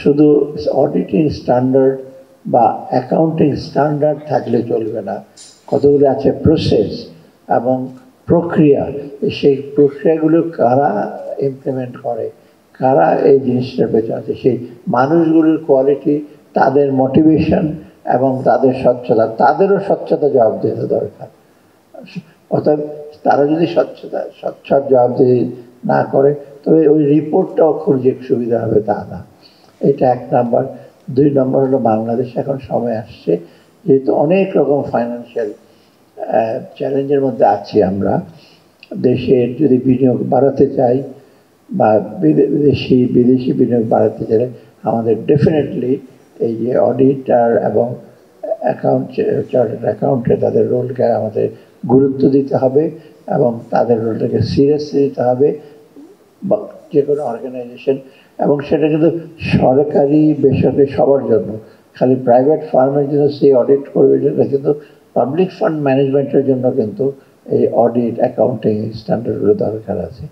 শুধু auditing standard বা accounting standard থাকলে চলবে না, কতগুলো আছে প্রসেস এবং প্রক্রিয়া। সেই প্রক্রিয়াগুলো কারা ইমপ্লিমেন্ট করে, কারা এই জিনিসটার পেছনে আছে, সেই মানুষগুলোর কোয়ালিটি, তাদের মোটিভেশন এবং তাদের স্বচ্ছতা, তাদেরও স্বচ্ছতা জবাব দিতে দরকার। অর্থাৎ তারা যদি স্বচ্ছ জবাবদিহি না করে, তবে ওই রিপোর্টটাও খুব যে সুবিধা হবে তা না। এটা 1 নাম্বার। 2 নম্বর হলো বাংলাদেশে এখন সময় আসছে, যেহেতু অনেক রকম ফাইন্যান্সিয়াল চ্যালেঞ্জের মধ্যে আছি আমরা, দেশের যদি বিনিয়োগ বাড়াতে চাই বা বিদেশি বিনিয়োগ বাড়াতে চাইলে আমাদের ডেফিনেটলি এই যে অডিটর এবং চার্টার্ড অ্যাকাউন্টে তাদের রোলকে আমাদের গুরুত্ব দিতে হবে এবং তাদের রোলটাকে সিরিয়াসলি নিতে হবে যে কোনো অর্গানাইজেশন। এবং সেটা কিন্তু সরকারি বেসরকারি সবার জন্য, খালি প্রাইভেট ফার্মের জন্য সেই অডিট করবে সেটা কিন্তু পাবলিক ফান্ড ম্যানেজমেন্টের জন্য কিন্তু এই অডিট অ্যাকাউন্টিং স্ট্যান্ডার্ডগুলো দরকার আছে।